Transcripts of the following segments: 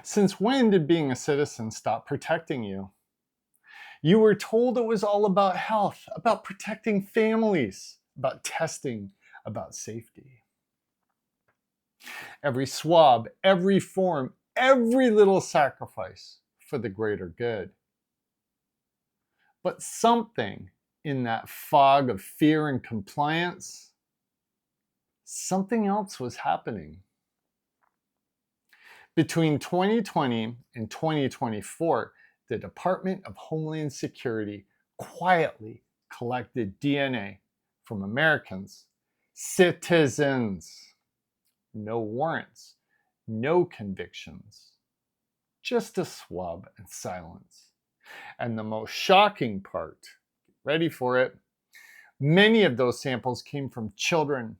Since when did being a citizen stop protecting you? You were told it was all about health, about protecting families, about testing, about safety. Every swab, every form, every little sacrifice for the greater good. But something in that fog of fear and compliance, something else was happening. Between 2020 and 2024, the Department of Homeland Security quietly collected DNA from Americans, citizens. No warrants, no convictions, just a swab and silence. And the most shocking part, ready for it, many of those samples came from children,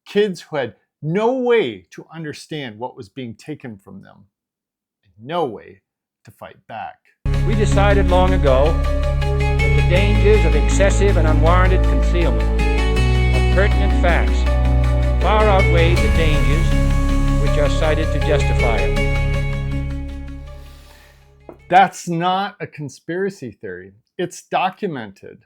kids who had no way to understand what was being taken from them, and no way to fight back. We decided long ago that the dangers of excessive and unwarranted concealment of pertinent facts far outweigh the dangers which are cited to justify it. That's not a conspiracy theory. It's documented.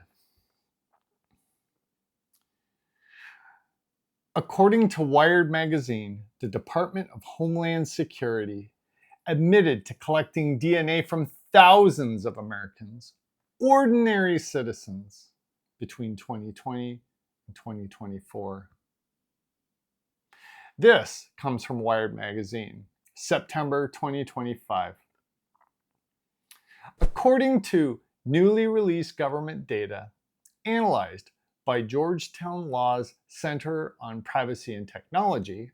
According to Wired magazine, the Department of Homeland Security admitted to collecting DNA from thousands of Americans, ordinary citizens, between 2020 and 2024. This comes from Wired magazine, September 2025. According to newly released government data analyzed by Georgetown Law's Center on Privacy and Technology,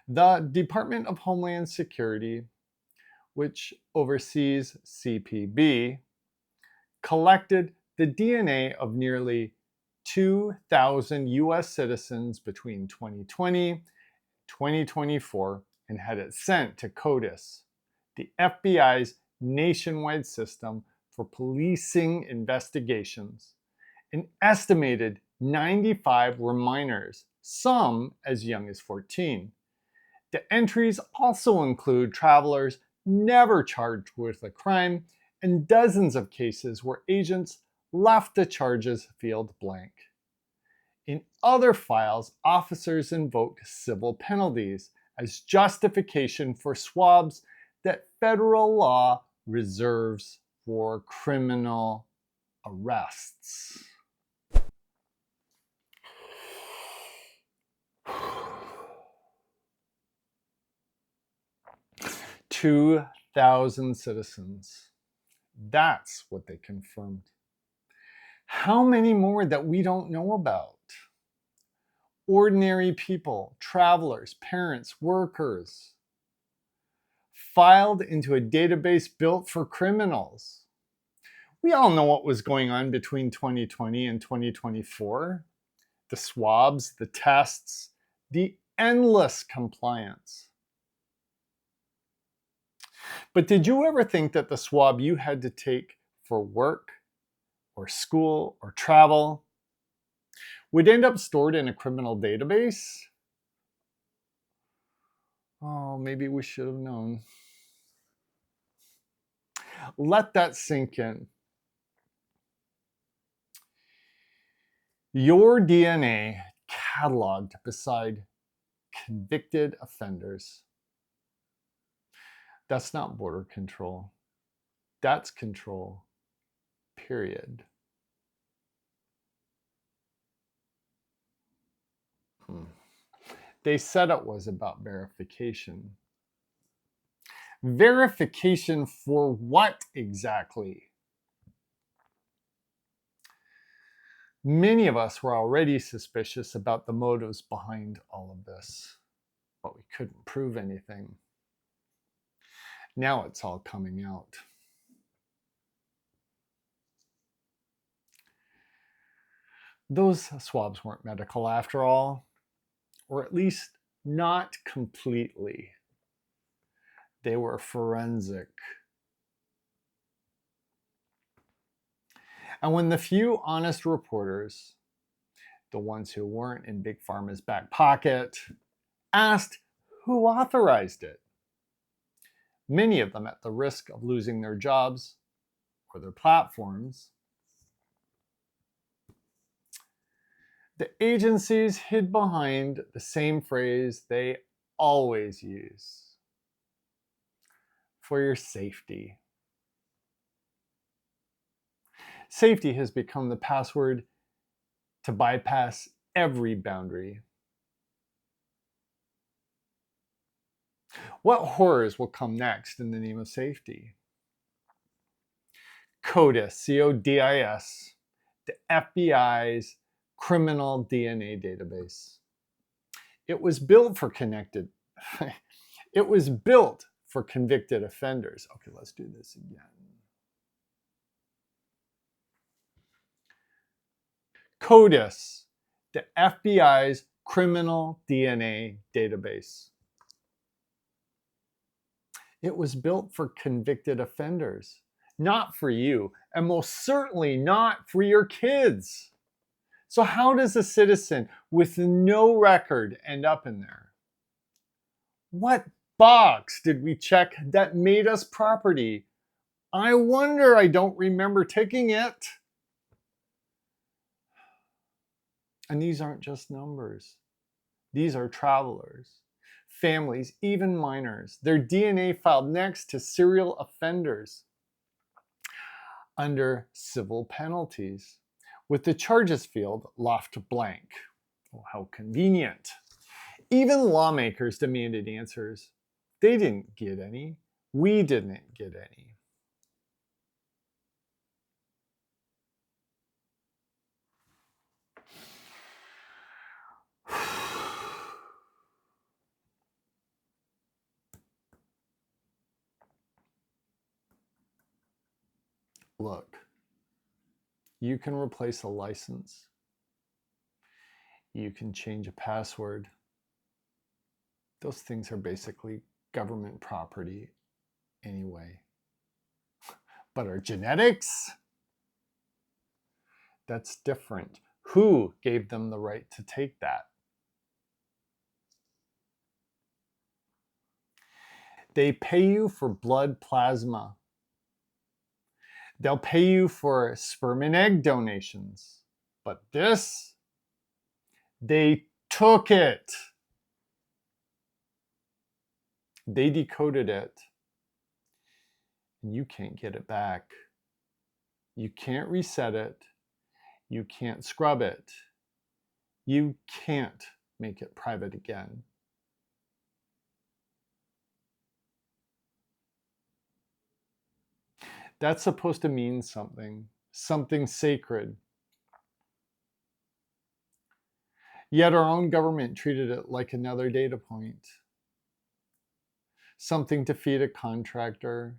the Department of Homeland Security, which oversees CPB, collected the DNA of nearly 2,000 US citizens between 2020 and 2024 and had it sent to CODIS, the FBI's nationwide system for policing investigations. An estimated 95 were minors, some as young as 14. The entries also include travelers never charged with a crime and dozens of cases where agents left the charges field blank. In other files, officers invoked civil penalties as justification for swabs that federal law reserves for criminal arrests. "2,000 citizens. That's what they confirmed. How many more that we don't know about? Ordinary people, travelers, parents, workers, filed into a database built for criminals. We all know what was going on between 2020 and 2024. The swabs, the tests, the endless compliance. But did you ever think that the swab you had to take for work or school or travel would end up stored in a criminal database? Oh, maybe we should have known. Let that sink in. Your DNA cataloged beside convicted offenders. That's not border control. That's control, period. They said it was about verification. Verification for what exactly? Many of us were already suspicious about the motives behind all of this, but we couldn't prove anything. Now it's all coming out. Those swabs weren't medical after all, or at least not completely. They were forensic. And when the few honest reporters, the ones who weren't in Big Pharma's back pocket, asked who authorized it, many of them at the risk of losing their jobs or their platforms. The agencies hid behind the same phrase they always use: for your safety. Safety has become the password to bypass every boundary. What horrors will come next in the name of safety? CODIS, C-O-D-I-S, the FBI's criminal DNA database. It was built for convicted offenders. Okay, let's do this again. CODIS, the FBI's criminal DNA database. It was built for convicted offenders, not for you, and most certainly not for your kids. So how does a citizen with no record end up in there? What box did we check that made us property? I wonder I don't remember ticking it. And these aren't just numbers. These are travelers, families, even minors. Their DNA filed next to serial offenders under civil penalties, with the charges field left blank. Oh, how convenient. Even lawmakers demanded answers. They didn't get any. We didn't get any. Look, you can replace a license. You can change a password. Those things are basically government property anyway. But our genetics? That's different. Who gave them the right to take that? They pay you for blood plasma. They'll pay you for sperm and egg donations. But this, they took it. They decoded it. And you can't get it back. You can't reset it. You can't scrub it. You can't make it private again. That's supposed to mean something sacred. Yet our own government treated it like another data point. Something to feed a contractor,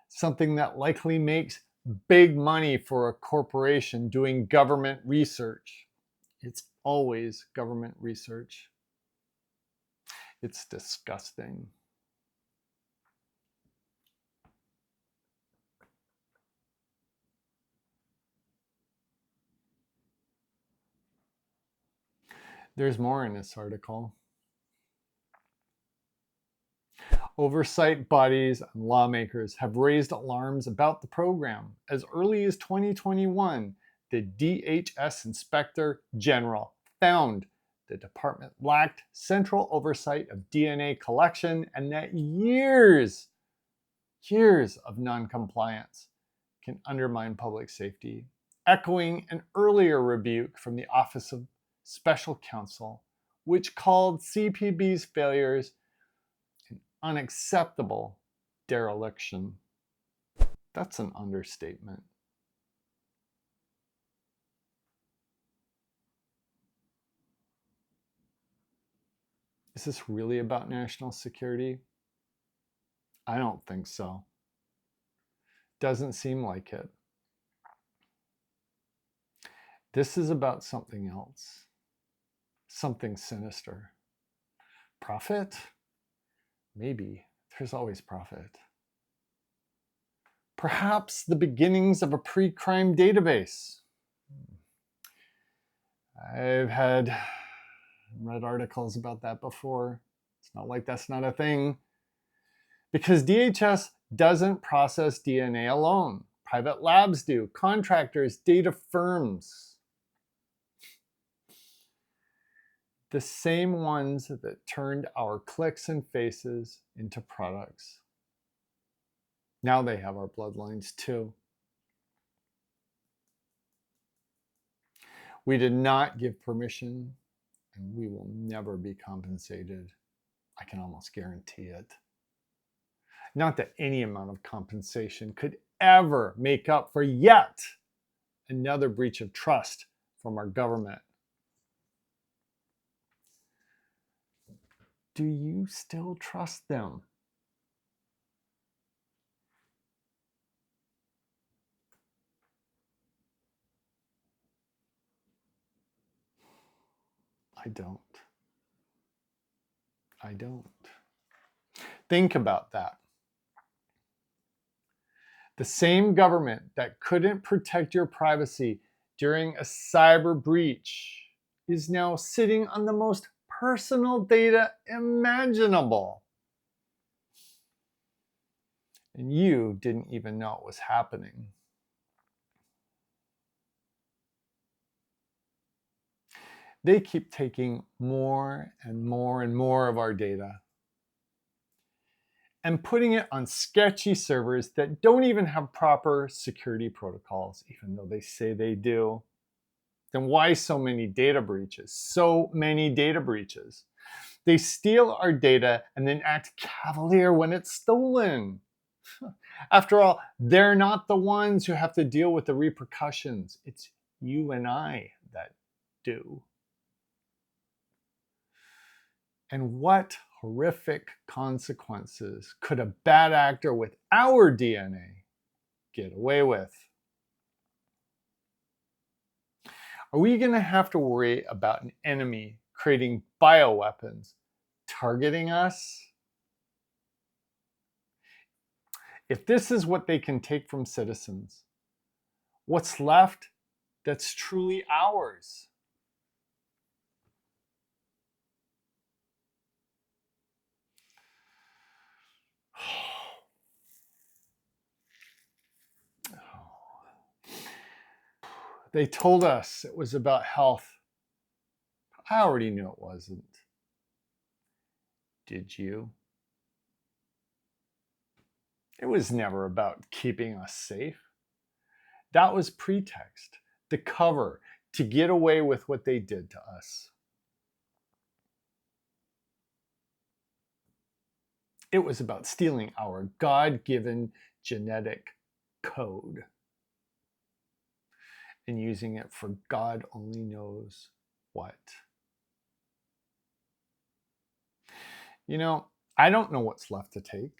something that likely makes big money for a corporation doing government research. It's always government research. It's disgusting. There's more in this article. Oversight bodies and lawmakers have raised alarms about the program. As early as 2021, the DHS Inspector General found the department lacked central oversight of DNA collection and that years of non-compliance can undermine public safety, echoing an earlier rebuke from the Office of Special Counsel, which called CPB's failures an unacceptable dereliction. That's an understatement. Is this really about national security? I don't think so. Doesn't seem like it. This is about something else. Something sinister. Profit? Maybe. There's always profit. Perhaps the beginnings of a pre-crime database. I've read articles about that before. It's not like that's not a thing. Because DHS doesn't process DNA alone. Private labs do, contractors, data firms. The same ones that turned our clicks and faces into products. Now they have our bloodlines too. We did not give permission, and we will never be compensated. I can almost guarantee it. Not that any amount of compensation could ever make up for yet another breach of trust from our government. Do you still trust them? I don't. I don't. Think about that. The same government that couldn't protect your privacy during a cyber breach is now sitting on the most personal data imaginable. And you didn't even know it was happening. They keep taking more and more and more of our data and putting it on sketchy servers that don't even have proper security protocols, even though they say they do. Then why so many data breaches? So many data breaches. They steal our data and then act cavalier when it's stolen. After all, they're not the ones who have to deal with the repercussions. It's you and I that do. And what horrific consequences could a bad actor with our DNA get away with? Are we going to have to worry about an enemy creating bioweapons targeting us? If this is what they can take from citizens, what's left that's truly ours? They told us it was about health. I already knew it wasn't. Did you? It was never about keeping us safe. That was pretext, the cover to get away with what they did to us. It was about stealing our God-given genetic code and using it for God only knows what. You know, I don't know what's left to take.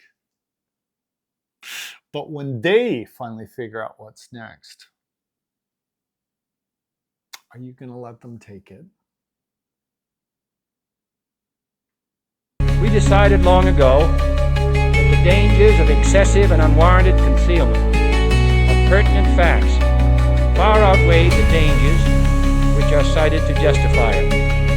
But when they finally figure out what's next, are you going to let them take it? We decided long ago that the dangers of excessive and unwarranted concealment of pertinent facts far outweigh the dangers which are cited to justify it.